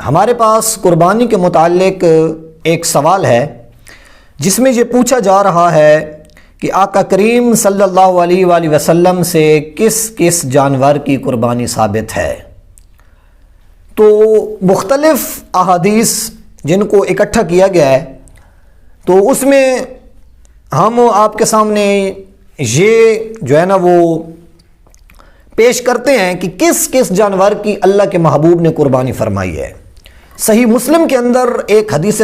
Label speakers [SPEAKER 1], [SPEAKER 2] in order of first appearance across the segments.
[SPEAKER 1] ہمارے پاس قربانی کے متعلق ایک سوال ہے جس میں یہ پوچھا جا رہا ہے کہ آقا کریم صلی اللہ علیہ وآلہ وسلم سے کس کس جانور کی قربانی ثابت ہے۔ تو مختلف احادیث جن کو اکٹھا کیا گیا ہے تو اس میں ہم آپ کے سامنے یہ جو ہے نا وہ پیش کرتے ہیں کہ کس کس جانور کی اللہ کے محبوب نے قربانی فرمائی ہے۔ صحیح مسلم کے اندر ایک حدیث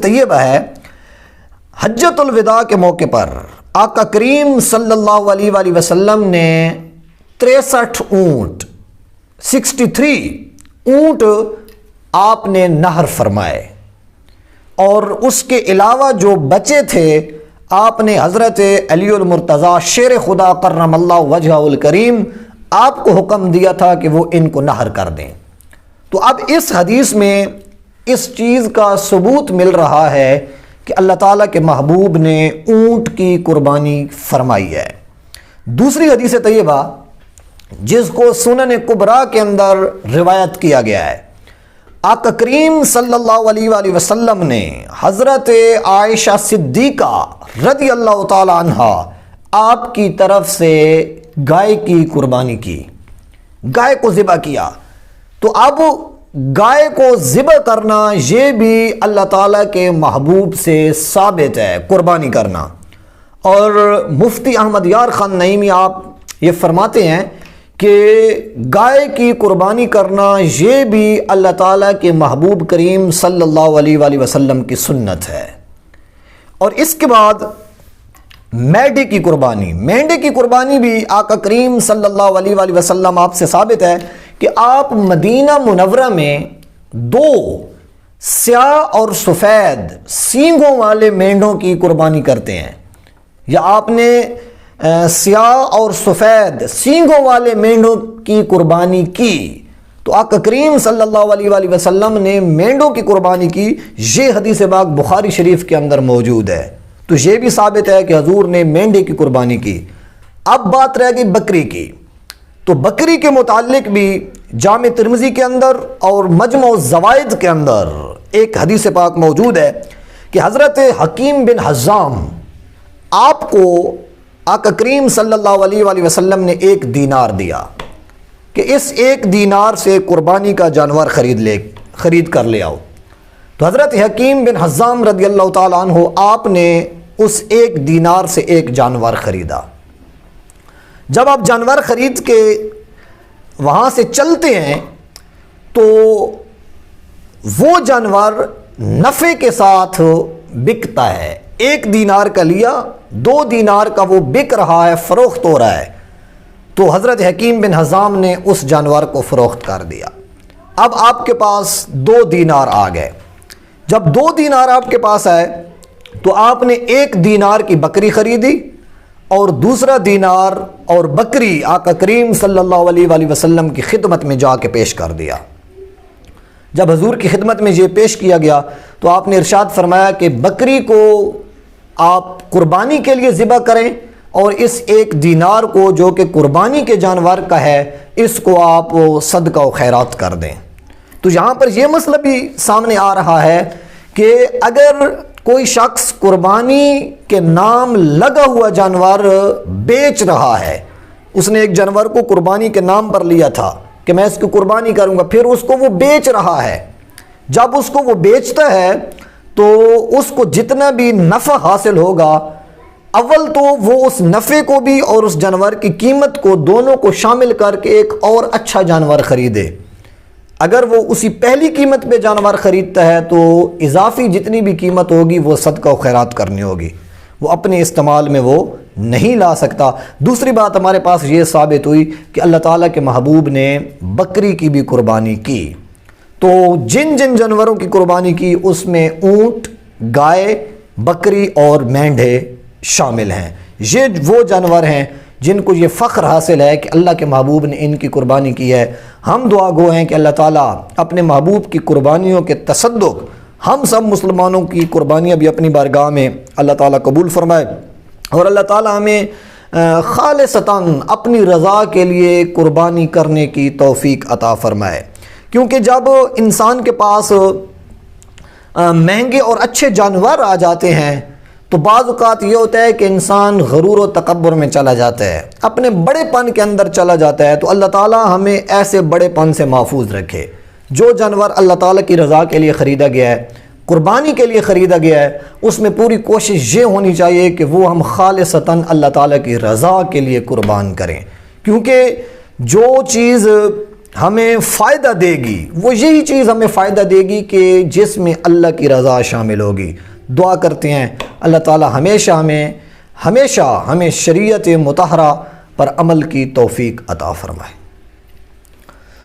[SPEAKER 1] طیبہ ہے، حجۃ الوداع کے موقع پر آقا کریم صلی اللہ علیہ وآلہ وسلم نے 63 اونٹ 63 اونٹ آپ نے نہر فرمائے، اور اس کے علاوہ جو بچے تھے آپ نے حضرت علی المرتضیٰ شیر خدا کرم اللہ وجہہ الکریم آپ کو حکم دیا تھا کہ وہ ان کو نہر کر دیں۔ تو اب اس حدیث میں اس چیز کا ثبوت مل رہا ہے کہ اللہ تعالیٰ کے محبوب نے اونٹ کی قربانی فرمائی ہے۔ دوسری حدیث طیبہ جس کو سنن کبریٰ کے اندر روایت کیا گیا ہے، آقا کریم صلی اللہ علیہ وآلہ وسلم نے حضرت عائشہ صدیقہ رضی اللہ تعالی عنہ آپ کی طرف سے گائے کی قربانی کی، گائے کو ذبح کیا۔ تو اب گائے کو ذبح کرنا یہ بھی اللہ تعالیٰ کے محبوب سے ثابت ہے، قربانی کرنا۔ اور مفتی احمد یار خان نعیمی آپ یہ فرماتے ہیں کہ گائے کی قربانی کرنا یہ بھی اللہ تعالیٰ کے محبوب کریم صلی اللہ علیہ وآلہ وسلم کی سنت ہے۔ اور اس کے بعد مینڈے کی قربانی بھی آقا کریم صلی اللہ علیہ وآلہ وسلم آپ سے ثابت ہے کہ آپ مدینہ منورہ میں 2 سیاہ اور سفید سینگوں والے مینڈوں کی قربانی کرتے ہیں، یا آپ نے سیاہ اور سفید سینگوں والے مینڈوں کی قربانی کی۔ تو آقا کریم صلی اللہ علیہ وآلہ وسلم نے مینڈوں کی قربانی کی، یہ حدیث پاک بخاری شریف کے اندر موجود ہے۔ تو یہ بھی ثابت ہے کہ حضور نے مینڈے کی قربانی کی۔ اب بات رہ گئی بکری کی، تو بکری کے متعلق بھی جامع ترمذی کے اندر اور مجمع الزوائد کے اندر ایک حدیث پاک موجود ہے کہ حضرت حکیم بن حزام آپ کو آقا کریم صلی اللہ علیہ وآلہ وسلم نے 1 دینار دیا کہ اس 1 دینار سے قربانی کا جانور خرید کر لے آؤ۔ تو حضرت حکیم بن حزام رضی اللہ تعالیٰ عنہ آپ نے اس 1 دینار سے 1 جانور خریدا۔ جب آپ جانور خرید کے وہاں سے چلتے ہیں تو وہ جانور نفع کے ساتھ بکتا ہے، 1 دینار کا لیا، 2 دینار کا وہ بک رہا ہے، فروخت ہو رہا ہے۔ تو حضرت حکیم بن حزام نے اس جانور کو فروخت کر دیا۔ اب آپ کے پاس 2 دینار آ گئے۔ جب 2 دینار آپ کے پاس آئے تو آپ نے 1 دینار کی بکری خریدی اور دوسرا دینار اور بکری آقا کریم صلی اللہ علیہ وآلہ وسلم کی خدمت میں جا کے پیش کر دیا۔ جب حضور کی خدمت میں یہ پیش کیا گیا تو آپ نے ارشاد فرمایا کہ بکری کو آپ قربانی کے لیے ذبح کریں، اور اس 1 دینار کو جو کہ قربانی کے جانور کا ہے اس کو آپ صدقہ و خیرات کر دیں۔ تو یہاں پر یہ مسئلہ بھی سامنے آ رہا ہے کہ اگر کوئی شخص قربانی کے نام لگا ہوا جانور بیچ رہا ہے، اس نے ایک جانور کو قربانی کے نام پر لیا تھا کہ میں اس کی قربانی کروں گا، پھر اس کو وہ بیچ رہا ہے، جب اس کو وہ بیچتا ہے تو اس کو جتنا بھی نفع حاصل ہوگا، اول تو وہ اس نفع کو بھی اور اس جانور کی قیمت کو دونوں کو شامل کر کے ایک اور اچھا جانور خریدے۔ اگر وہ اسی پہلی قیمت پہ جانور خریدتا ہے تو اضافی جتنی بھی قیمت ہوگی وہ صدقہ و خیرات کرنی ہوگی، وہ اپنے استعمال میں وہ نہیں لا سکتا۔ دوسری بات ہمارے پاس یہ ثابت ہوئی کہ اللہ تعالیٰ کے محبوب نے بکری کی بھی قربانی کی۔ تو جن جن جانوروں کی قربانی کی اس میں اونٹ، گائے، بکری اور مینڈھے شامل ہیں۔ یہ وہ جانور ہیں جن کو یہ فخر حاصل ہے کہ اللہ کے محبوب نے ان کی قربانی کی ہے۔ ہم دعا گو ہیں کہ اللہ تعالیٰ اپنے محبوب کی قربانیوں کے تصدق ہم سب مسلمانوں کی قربانیاں بھی اپنی بارگاہ میں اللہ تعالیٰ قبول فرمائے، اور اللہ تعالیٰ ہمیں خالصتاً اپنی رضا کے لیے قربانی کرنے کی توفیق عطا فرمائے، کیونکہ جب انسان کے پاس مہنگے اور اچھے جانور آ جاتے ہیں تو بعض اوقات یہ ہوتا ہے کہ انسان غرور و تکبر میں چلا جاتا ہے، اپنے بڑے پن کے اندر چلا جاتا ہے۔ تو اللہ تعالیٰ ہمیں ایسے بڑے پن سے محفوظ رکھے۔ جو جانور اللہ تعالیٰ کی رضا کے لیے خریدا گیا ہے، قربانی کے لیے خریدا گیا ہے، اس میں پوری کوشش یہ ہونی چاہیے کہ وہ ہم خالصتاً اللہ تعالیٰ کی رضا کے لیے قربان کریں، کیونکہ جو چیز ہمیں فائدہ دے گی وہ یہی چیز ہمیں فائدہ دے گی کہ جس میں اللہ کی رضا شامل ہوگی۔ دعا کرتے ہیں اللہ تعالیٰ ہمیشہ ہمیں شریعت مطہرہ پر عمل کی توفیق عطا فرمائے۔